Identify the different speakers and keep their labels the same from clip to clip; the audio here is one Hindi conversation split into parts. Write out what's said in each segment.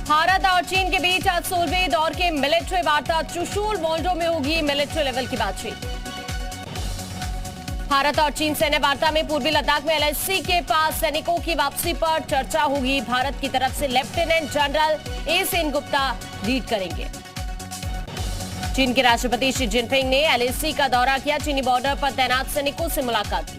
Speaker 1: भारत और चीन के बीच आज 16वें दौर के मिलिट्री वार्ता चुशूल मॉल्डो में होगी मिलिट्री लेवल की बातचीत। भारत और चीन सैन्य वार्ता में पूर्वी लद्दाख में एलएसी के पास सैनिकों की वापसी पर चर्चा होगी। भारत की तरफ से lieutenant general A Sen Gupta lead करेंगे। चीन के राष्ट्रपति शी जिनपिंग ने एलएसी का दौरा किया। चीनी बॉर्डर पर तैनात सैनिकों से मुलाकात की।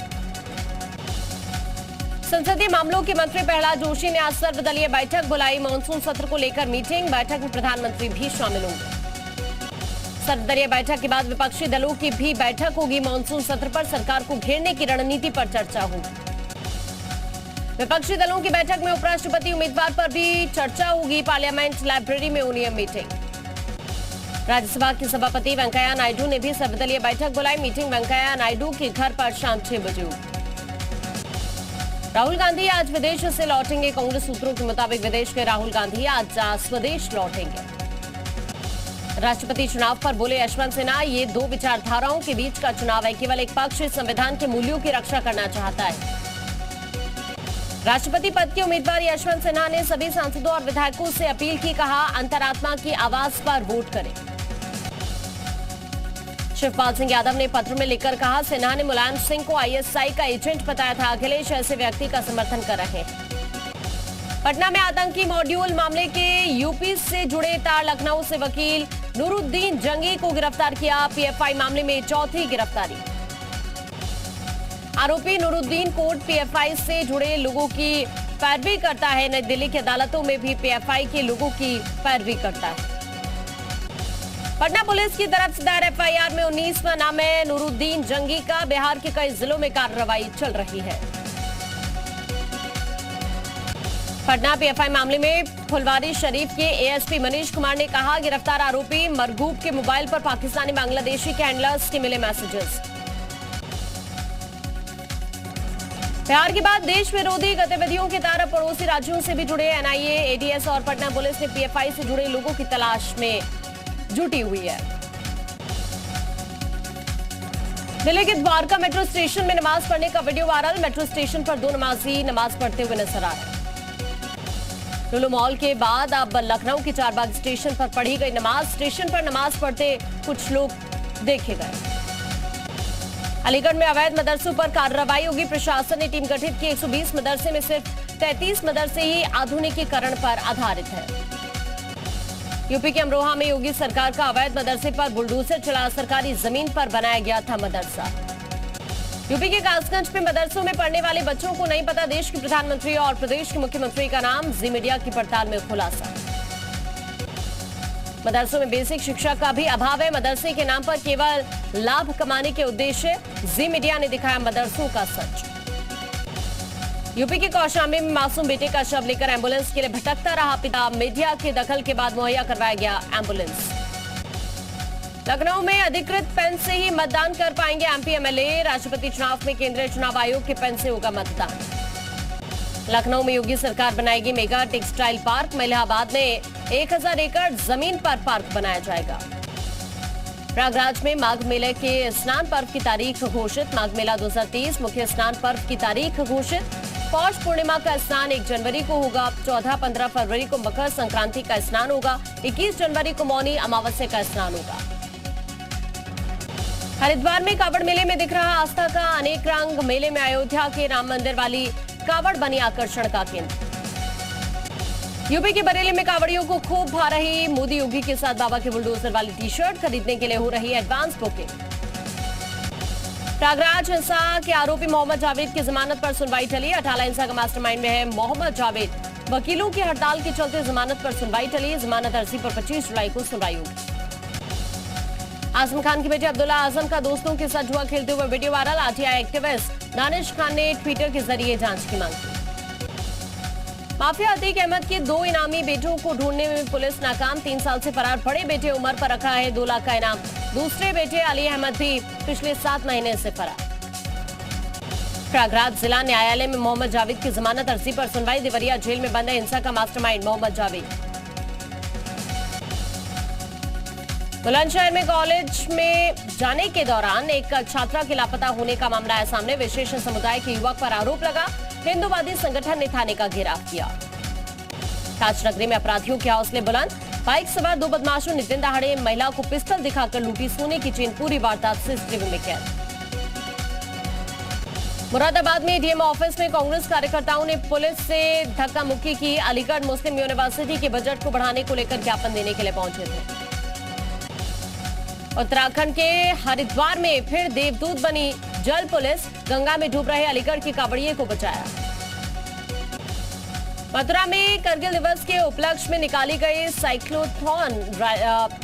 Speaker 1: संसदीय मामलों के मंत्री प्रहलाद जोशी ने आज सर्वदलीय बैठक बुलाई। मानसून सत्र को लेकर मीटिंग, बैठक में प्रधानमंत्री भी शामिल होंगे। सर्वदलीय बैठक के बाद विपक्षी दलों की भी बैठक होगी। मानसून सत्र पर सरकार को घेरने की रणनीति पर चर्चा होगी। विपक्षी दलों की बैठक में उपराष्ट्रपति उम्मीदवार पर भी चर्चा होगी। पार्लियामेंट लाइब्रेरी में होनी है मीटिंग। राज्यसभा के सभापति वेंकैया नायडू ने भी सर्वदलीय बैठक बुलाई। मीटिंग वेंकैया नायडू के घर पर शाम 6 बजे होगी। राहुल गांधी आज विदेश से लौटेंगे। कांग्रेस सूत्रों के मुताबिक विदेश के राहुल गांधी आज स्वदेश लौटेंगे। राष्ट्रपति चुनाव पर बोले यशवंत सिन्हा, ये दो विचारधाराओं के बीच का चुनाव है। केवल एक पक्ष संविधान के मूल्यों की रक्षा करना चाहता है। राष्ट्रपति पद के उम्मीदवार यशवंत सिन्हा ने सभी सांसदों और विधायकों से अपील की, कहा अंतरात्मा की आवाज पर वोट करें। शिवपाल सिंह यादव ने पत्र में लिखकर कहा, सिन्हा ने मुलायम सिंह को आईएसआई का एजेंट बताया था। अखिलेश ऐसे व्यक्ति का समर्थन कर रहे हैं। पटना में आतंकी मॉड्यूल मामले के यूपी से जुड़े तार। लखनऊ से वकील नूरुद्दीन जंगी को गिरफ्तार किया। पीएफआई मामले में चौथी गिरफ्तारी। आरोपी नूरुद्दीन कोर्ट पीएफआई से जुड़े लोगों की पैरवी करता है। नई दिल्ली की अदालतों में भी पीएफआई के लोगों की पैरवी करता है। पटना पुलिस की तरफ से दायर एफआईआर में 19वां नाम है नूरुद्दीन जंगी का। बिहार के कई जिलों में कार्रवाई चल रही है। पटना पीएफआई मामले में फुलवारी शरीफ के एएसपी मनीष कुमार ने कहा, गिरफ्तार आरोपी मरगूब के मोबाइल पर पाकिस्तानी बांग्लादेशी के हैंडलर्स के मिले मैसेजेस। बिहार के बाद देश विरोधी गतिविधियों के तार पड़ोसी राज्यों से भी जुड़े। एनआईए, एडीएस और पटना पुलिस ने पीएफआई से जुड़े लोगों की तलाश में जुटी हुई है। दिल्ली के द्वारका मेट्रो स्टेशन में नमाज पढ़ने का वीडियो वायरल। मेट्रो स्टेशन पर दो नमाजी नमाज पढ़ते हुए नजर आ रहे। लुलु मॉल के बाद अब लखनऊ के चारबाग स्टेशन पर पढ़ी गई नमाज। स्टेशन पर नमाज पढ़ते कुछ लोग देखे गए। अलीगढ़ में अवैध मदरसों पर कार्रवाई होगी। प्रशासन ने टीम गठित की। 120 मदरसे में सिर्फ 33 मदरसे ही आधुनिकीकरण पर आधारित है। यूपी के अमरोहा में योगी सरकार का अवैध मदरसे पर बुलडोजर चला। सरकारी जमीन पर बनाया गया था मदरसा। यूपी के कासगंज में मदरसों में पढ़ने वाले बच्चों को नहीं पता देश के प्रधानमंत्री और प्रदेश के मुख्यमंत्री का नाम। जी मीडिया की पड़ताल में खुलासा। मदरसों में बेसिक शिक्षा का भी अभाव है। मदरसे के नाम पर केवल लाभ कमाने के उद्देश्य। जी मीडिया ने दिखाया मदरसों का सच। यूपी के कौशाम्बी में मासूम बेटे का शव लेकर एम्बुलेंस के लिए भटकता रहा पिता। मीडिया के दखल के बाद मुहैया करवाया गया एम्बुलेंस। लखनऊ में अधिकृत पेन से ही मतदान कर पाएंगे एमपी एमएलए। राष्ट्रपति चुनाव में केंद्रीय चुनाव आयोग के पेन से होगा मतदान। लखनऊ में योगी सरकार बनाएगी मेगा टेक्सटाइल पार्क। इलाहाबाद में 1000 एकड़ जमीन पर पार्क बनाया जाएगा। प्रयागराज में माघ मेले के स्नान पर्व की तारीख घोषित। माघ मेला 2023 मुख्य स्नान पर्व की तारीख घोषित। पौष पूर्णिमा का स्नान 1 जनवरी को होगा। 14-15 फरवरी को मकर संक्रांति का स्नान होगा। 21 जनवरी को मौनी अमावस्या का स्नान होगा। हरिद्वार में कावड़ मेले में दिख रहा आस्था का अनेक रंग। मेले में अयोध्या के राम मंदिर वाली कावड़ बनी आकर्षण का केंद्र। यूपी के बरेली में कावड़ियों को खूब भा रही। मोदी योगी के साथ बाबा के बुलडोजर वाली टी-शर्ट खरीदने के लिए हो रही एडवांस बुकिंग। प्रयागराज हिंसा के आरोपी मोहम्मद जावेद की जमानत पर सुनवाई टली। अटाला हिंसा का मास्टरमाइंड में है मोहम्मद जावेद। वकीलों की हड़ताल के चलते जमानत पर सुनवाई टली। जमानत अर्जी पर 25 जुलाई को सुनवाई होगी। आजम खान के बेटे अब्दुल्ला आजम का दोस्तों के साथ जुआ खेलते हुए video viral. RTI activist Danish Khan ने ट्विटर के जरिए जांच की मांग की। माफिया अतीक अहमद के 2 इनामी बेटों को ढूंढने में पुलिस नाकाम। 3 साल से फरार बड़े बेटे उमर पर रखा है 2 लाख का इनाम। दूसरे बेटे अली अहमद भी पिछले 7 महीने से फरार। प्रयागराज जिला न्यायालय में मोहम्मद जावेद की जमानत अर्जी पर सुनवाई। देवरिया जेल में बंद है हिंसा का मास्टरमाइंड मोहम्मद जावेद। बुलंदशहर में कॉलेज में जाने के दौरान एक छात्रा के लापता होने का मामला आया सामने। विशेष समुदाय के युवक पर आरोप लगा। हिंदूवादी संगठन ने थाने का घेराव किया। ताजनगरी में अपराधियों के हौसले बुलंद, बाइक सवार 2 बदमाशों ने दिन दहाड़े महिला को पिस्टल दिखाकर लूटी सोने की चेन, पूरी वारदात सीसीटीवी में कैद। मुरादाबाद में डीएम ऑफिस में कांग्रेस कार्यकर्ताओं ने पुलिस से धक्का मुक्की की। अलीगढ़ मुस्लिम यूनिवर्सिटी के बजट को बढ़ाने को लेकर ज्ञापन देने के लिए पहुंचे थे। उत्तराखंड के हरिद्वार में फिर देवदूत बनी जल पुलिस, गंगा में डूब रहे अलीगढ़ के कांवड़िए को बचाया। मथुरा में करगिल दिवस के उपलक्ष्य में निकाली गई साइक्लोथॉन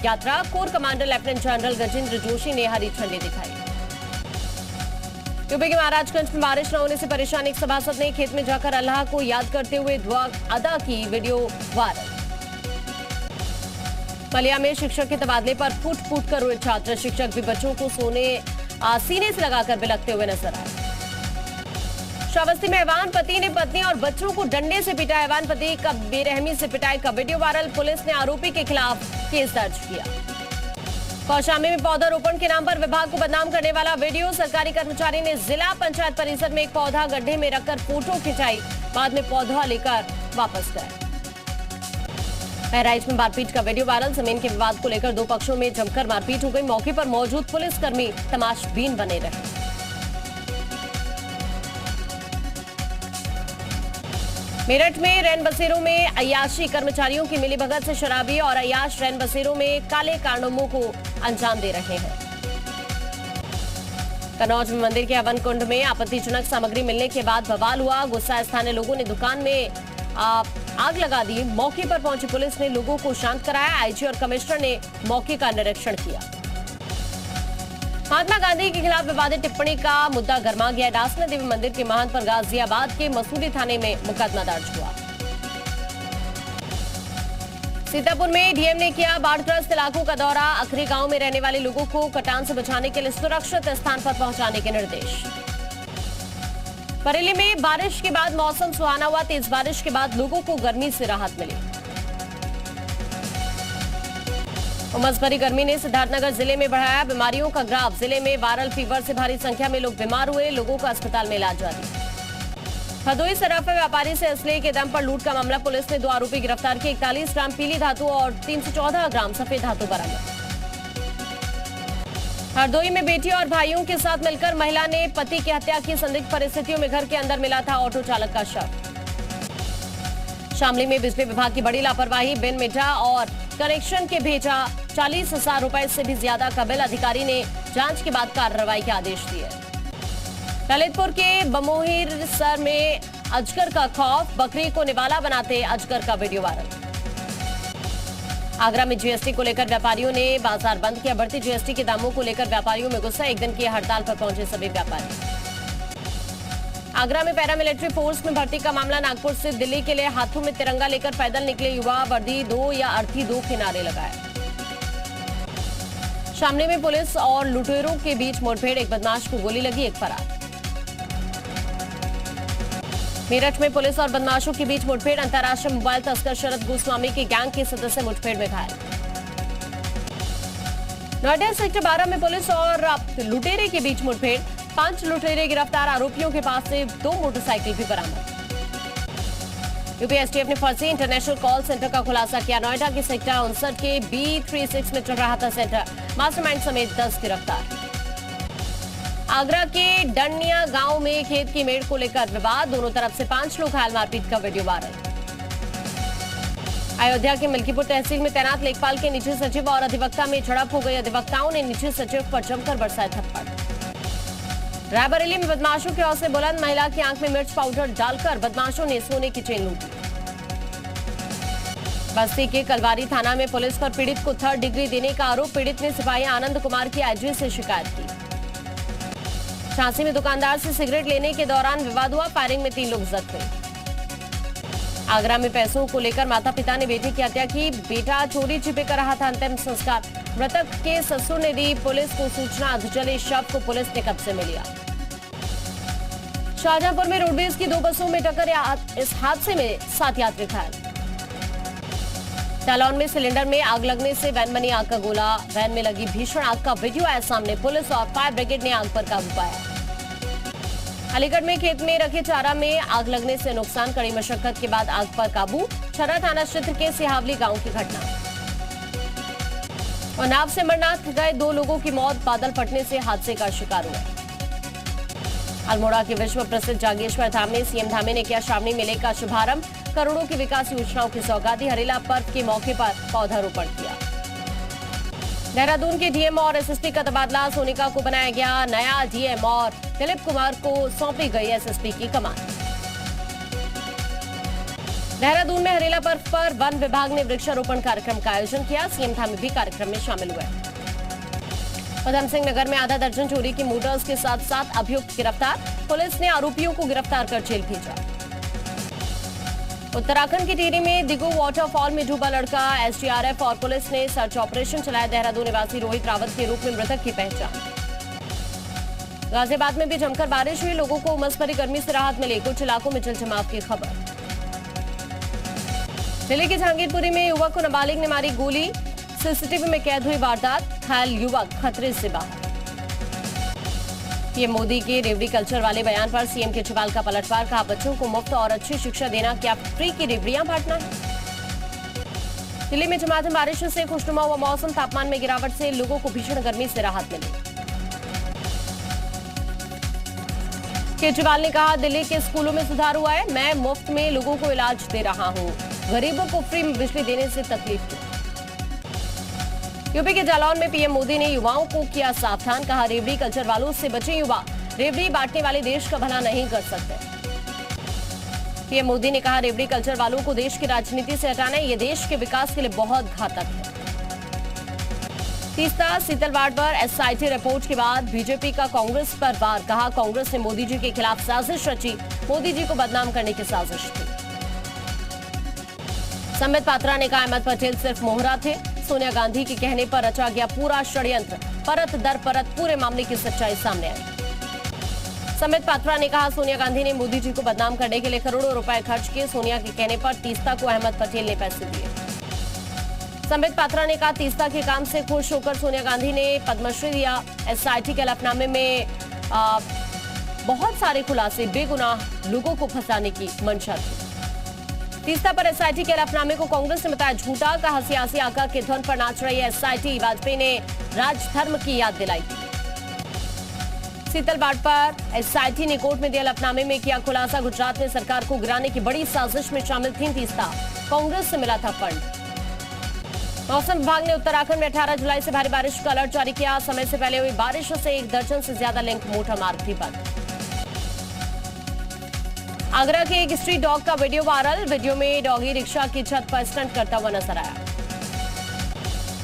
Speaker 1: यात्रा, core commander lieutenant general Gajendra Joshi ने हरी झंडी दिखाई। यूपी के महाराजगंज में बारिश न होने से परेशान एक सभासद ने खेत में जाकर अल्लाह को याद करते हुए दुआ अदा की, वीडियो वायरल। बलिया में शिक्षक के तबादले पर फूट फूट कर रोए छात्र, शिक्षक भी बच्चों को सीने से लगाकर बिलखते हुए नजर आए। श्रावस्ती में हैवान पति ने पत्नी और बच्चों को डंडे से पिटा, हैवान पति का बेरहमी से पिटाई का वीडियो वायरल, पुलिस ने आरोपी के खिलाफ केस दर्ज किया। कौशाम्बी में पौधारोपण के नाम पर विभाग को बदनाम करने वाला वीडियो, सरकारी कर्मचारी ने जिला पंचायत परिसर में एक पौधा गड्ढे में रखकर फोटो खिंचाई, बाद में पौधा लेकर वापस गए। बहराइच में मारपीट का वीडियो वायरल, जमीन के विवाद को लेकर 2 पक्षों में जमकर मारपीट हो गई, मौके पर मौजूद पुलिसकर्मी तमाशबीन बने रहे। मेरठ में रैन बसेरों में अय्याशी, कर्मचारियों की मिलीभगत से शराबी और अय्याश रैन बसेरों में काले कारनामों को अंजाम दे रहे हैं। कन्नौज में मंदिर के हवन कुंड में आपत्तिजनक सामग्री मिलने के बाद बवाल हुआ, गुस्सा स्थानीय लोगों ने दुकान में आग लगा दी। मौके पर पहुंची पुलिस ने लोगों को शांत कराया, आईजी और कमिश्नर ने मौके का निरीक्षण किया। महात्मा गांधी के खिलाफ विवादित टिप्पणी का मुद्दा गर्मा गया, डासना देवी मंदिर के महंत पर गाजियाबाद के मसूरी थाने में मुकदमा दर्ज हुआ। सीतापुर में डीएम ने किया बाढ़ग्रस्त इलाकों का दौरा, अखरी गांव में रहने वाले लोगों को कटान से बचाने के लिए सुरक्षित स्थान पर पहुंचाने के निर्देश। बरेली में बारिश के बाद मौसम सुहाना हुआ, तेज बारिश के बाद लोगों को गर्मी से राहत मिली। उमस भरी गर्मी ने सिद्धार्थनगर जिले में बढ़ाया बीमारियों का ग्राफ, जिले में वायरल फीवर से भारी संख्या में लोग बीमार हुए, लोगों को अस्पताल में इलाज जारी। हरदोई सराफा व्यापारी से असले के दम पर लूट का मामला, पुलिस ने 2 आरोपी गिरफ्तार किए, 41 ग्राम पीली धातु और 314 ग्राम सफेद धातु बरामद। हरदोई में बेटी और भाइयों के साथ मिलकर महिला ने पति की हत्या की, संदिग्ध परिस्थितियों में घर के अंदर मिला था ऑटो चालक का शव। शामली में बिजली विभाग की बड़ी लापरवाही, बिन मिटा और कनेक्शन के भेजा 40,000 रुपए से भी ज्यादा का बिल, अधिकारी ने जांच के बाद कार्रवाई के आदेश दिए। ललितपुर के बमोहिर सर में अजगर का खौफ, बकरी को निवाला बनाते अजगर का वीडियो वायरल। आगरा में जीएसटी को लेकर व्यापारियों ने बाजार बंद किया, बढ़ती जीएसटी के दामों को लेकर व्यापारियों में गुस्सा, एक दिन की हड़ताल पर पहुंचे सभी व्यापारी। आगरा में पैरामिलिट्री फोर्स में भर्ती का मामला, नागपुर से दिल्ली के लिए हाथों में तिरंगा लेकर पैदल निकले युवा, वर्दी 2 या अर्थी 2 के नारे लगाए। शामली में पुलिस और लुटेरों के बीच मुठभेड़, एक बदमाश को गोली लगी, एक फरार। मेरठ में पुलिस और बदमाशों के बीच मुठभेड़, अंतर्राष्ट्रीय मोबाइल तस्कर शरद गोस्वामी के गैंग के सदस्य मुठभेड़ में घायल। नोएडा सेक्टर 12 में पुलिस और लुटेरे के बीच मुठभेड़, 5 लुटेरे गिरफ्तार, आरोपियों के पास से 2 मोटरसाइकिल भी बरामद। यूपी एसटीएफ ने फर्जी इंटरनेशनल कॉल सेंटर का खुलासा किया, नोएडा के सेक्टर 59 के B36 में चल रहा था सेंटर, मास्टरमाइंड समेत 10 गिरफ्तार। आगरा के डंडिया गांव में खेत की मेड़ को लेकर विवाद, दोनों तरफ से 5 लोग घायल, मारपीट का वीडियो वायरल। अयोध्या के मिल्कीपुर तहसील में तैनात लेखपाल के निजी सचिव और अधिवक्ता में झड़प हो गई, अधिवक्ताओं ने निजी सचिव पर जमकर बरसाए थप्पड़। रायबरेली में बदमाशों के हौसले बुलंद, महिला की आंख में मिर्च पाउडर डालकर बदमाशों ने सोने की चेन लूटी। बस्ती के कलवारी थाना में पुलिस पर पीड़ित को 3rd डिग्री देने का आरोप, पीड़ित ने सिपाही आनंद कुमार की आईजी से शिकायत की। झांसी में दुकानदार से सिगरेट लेने के दौरान विवाद हुआ, फायरिंग में 3 लोग जख्मी। आगरा में पैसों को लेकर माता पिता ने बेटे की हत्या की, बेटा चोरी छिपे कर रहा था अंतिम संस्कार, मृतक के ससुर ने दी पुलिस को सूचना, अधजले शव को पुलिस ने कब्जे में लिया। शाहजहांपुर में रोडवेज की 2 बसों में टक्कर, इस हादसे में 7 यात्री घायल। जालौन में सिलेंडर में आग लगने से वैन बनी आग का गोला, वैन में लगी भीषण आग का वीडियो आया सामने, पुलिस और फायर ब्रिगेड ने आग पर काबू पाया। अलीगढ़ में खेत में रखे चारा में आग लगने से नुकसान, कड़ी मशक्कत के बाद आग पर काबू। छर्रा थाना क्षेत्र के सिहावली गांव की घटना। और नाव से अमरनाथ गए 2 लोगों की मौत, बादल फटने से हादसे का शिकार हुए। अल्मोड़ा के विश्व प्रसिद्ध जागेश्वर धाम में सीएम धामी ने किया श्रावणी मेले का शुभारंभ। करोड़ों की विकास योजनाओं की सौगाती। हरेला पर्व के मौके पर पौधारोपण किया। देहरादून के डीएम और एसएसपी का तबादला, सोनिका को बनाया गया नया डीएम और दिलीप कुमार को सौंपी गई एसएसपी की कमान। देहरादून में हरेला पर्व पर वन विभाग ने वृक्षारोपण कार्यक्रम का आयोजन किया। सीएम धामी भी कार्यक्रम में शामिल हुए। उधम सिंह नगर में आधा दर्जन चोरी की मोटर्स के साथ 7 अभियुक्त गिरफ्तार। पुलिस ने आरोपियों को गिरफ्तार कर जेल भेजा। उत्तराखंड की टिहरी में दिगू वाटरफॉल में डूबा लड़का, एसडीआरएफ और पुलिस ने सर्च ऑपरेशन चलाया। देहरादून निवासी रोहित रावत के रूप में मृतक की पहचान। गाजियाबाद में भी जमकर बारिश हुई, लोगों को उमस भरी गर्मी से राहत मिली। कुछ इलाकों में जलजमाव की खबर। दिल्ली के जहांगीरपुरी में युवक को नाबालिग ने मारी गोली, सीसीटीवी में कैद हुई वारदात। घायल युवक खतरे से बाहर। पीएम मोदी के रेवड़ी कल्चर वाले बयान पर सीएम केजरीवाल का पलटवार, कहा बच्चों को मुफ्त और अच्छी शिक्षा देना क्या फ्री की रेवड़ियां बांटना है। दिल्ली में झमाझम बारिश से खुशनुमा हुआ मौसम, तापमान में गिरावट से लोगों को भीषण गर्मी से राहत मिली। केजरीवाल ने कहा दिल्ली के स्कूलों में सुधार हुआ है, मैं मुफ्त में लोगों को इलाज दे रहा हूं, गरीबों को फ्री बिजली देने से तकलीफ की। यूपी के जालौन में पीएम मोदी ने युवाओं को किया सावधान, कहा रेवड़ी कल्चर वालों से बचे युवा, रेवड़ी बांटने वाले देश का भला नहीं कर सकते। पीएम मोदी ने कहा रेवड़ी कल्चर वालों को देश की राजनीति से हटाना ये देश के विकास के लिए बहुत घातक है। तीस्ता सीतलवाड़ पर एसआईटी रिपोर्ट के बाद बीजेपी का कांग्रेस पर वार, कहा कांग्रेस ने मोदी जी के खिलाफ साजिश रची, मोदी जी को बदनाम करने की साजिश थी। संबित पात्रा ने कहा अहमद पटेल सिर्फ मोहरा थे, सोनिया गांधी के कहने पर रचा गया पूरा षड्यंत्र, परत दर परत पूरे मामले की सच्चाई सामने आई। संबित पात्रा ने कहा सोनिया गांधी ने मोदी जी को बदनाम करने के लिए करोड़ों रुपए खर्च किए, सोनिया के कहने पर तीस्ता को अहमद पटेल ने पैसे दिए। संबित पात्रा ने कहा तीस्ता के काम से खुश होकर सोनिया गांधी ने पद्मश्री दिया। एसआईटी के हलफनामे में बहुत सारे खुलासे, बेगुनाह लोगों को फंसाने की मंशा थी। तीस्ता पर एसआईटी के हलफनामे को कांग्रेस ने बताया झूठा, कहा सियासी आका के धुन पर नाच रही है एसआईटी, वाजपेयी ने राजधर्म की याद दिलाई थी। सीतलवाड़ पर एसआईटी ने कोर्ट में दिए हलफनामे में किया खुलासा, गुजरात में सरकार को गिराने की बड़ी साजिश में शामिल थी तीस्ता, कांग्रेस से मिला था फंड। मौसम विभाग ने उत्तराखंड में 18 जुलाई से भारी बारिश का अलर्ट जारी किया, समय से पहले हुई बारिश से 1 दर्जन से ज्यादा लिंक मोटर मार्ग भी बंद। आगरा के एक स्ट्रीट डॉग का वीडियो वायरल, वीडियो में डॉगी रिक्शा की छत पर स्टंट करता हुआ नजर आया।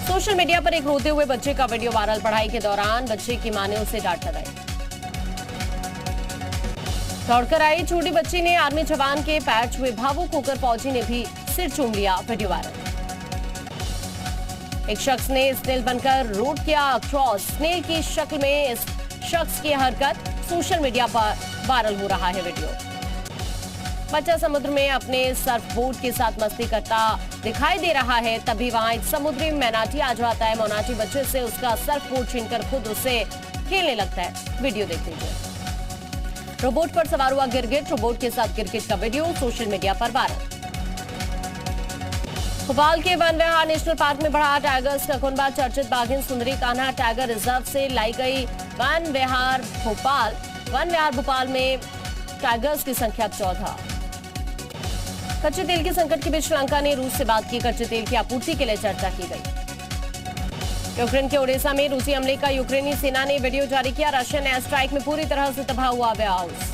Speaker 1: सोशल मीडिया पर एक रोते हुए बच्चे का वीडियो वायरल, पढ़ाई के दौरान बच्चे की मां ने उसे डांट लगाई। दौड़कर आई छोटी बच्ची ने आर्मी जवान के पैर छुए, भावुक होकर फौजी ने भी सिर चूम लिया, वीडियो वायरल। एक शख्स ने स्नेल बनकर रोड किया क्रॉस, स्नेल की शक्ल में इस शख्स की हरकत सोशल मीडिया पर वायरल हो रहा है वीडियो। बच्चा समुद्र में अपने सर्फ बोर्ड के साथ मस्ती करता दिखाई दे रहा है, तभी वहां एक समुद्री मैनाटी आ जाता है। मैनाटी बच्चे से उसका सर्फ बोर्ड छीनकर खुद उसे खेलने लगता है, वीडियो देख लीजिए। रोबोट पर सवार हुआ गिरगिट, रोबोट के साथ गिरगिट का वीडियो सोशल मीडिया पर वायरल। भोपाल के वन विहार नेशनल पार्क में बढ़ा टाइगर्स का कुनबा, चर्चित बाघिन सुंदरी कान्हा टाइगर रिजर्व से लाई गई। वन विहार भोपाल में टाइगर्स की संख्या 14। कच्चे तेल के संकट के बीच श्रीलंका ने रूस से बात की, कच्चे तेल की आपूर्ति के लिए चर्चा की गई। यूक्रेन के ओडेसा में रूसी हमले का यूक्रेनी सेना ने वीडियो जारी किया, रशियन एयर स्ट्राइक में पूरी तरह से तबाह हुआ वेयर हाउस।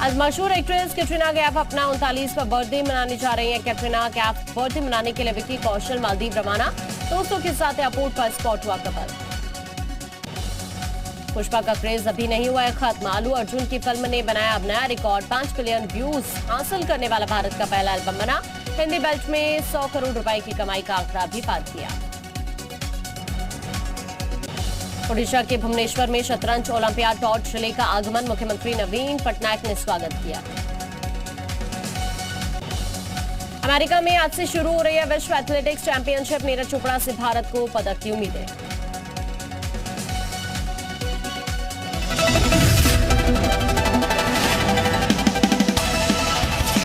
Speaker 1: आज मशहूर एक्ट्रेस कैटरीना कैफ अपना 39वां बर्थडे मनाने जा रही है। कैटरीना कैफ बर्थडे मनाने के लिए विक्की कौशल मालदीव रवाना, दोस्तों के साथ एयरपोर्ट पर स्पॉट हुआ कपल। पुष्पा का क्रेज अभी नहीं हुआ है खत्म, अल्लू अर्जुन की फिल्म ने बनाया अब नया रिकॉर्ड, 5 बिलियन व्यूज हासिल करने वाला भारत का पहला एल्बम बना। हिंदी बेल्ट में 100 करोड़ रुपए की कमाई का आंकड़ा भी पार किया। ओडिशा के भुवनेश्वर में शतरंज ओलंपियाड टॉर्च रिले का आगमन, मुख्यमंत्री नवीन पटनायक ने स्वागत किया। अमेरिका में आज से शुरू हो रही है विश्व एथलेटिक्स चैंपियनशिप, नीरज चोपड़ा से भारत को पदक की उम्मीदें।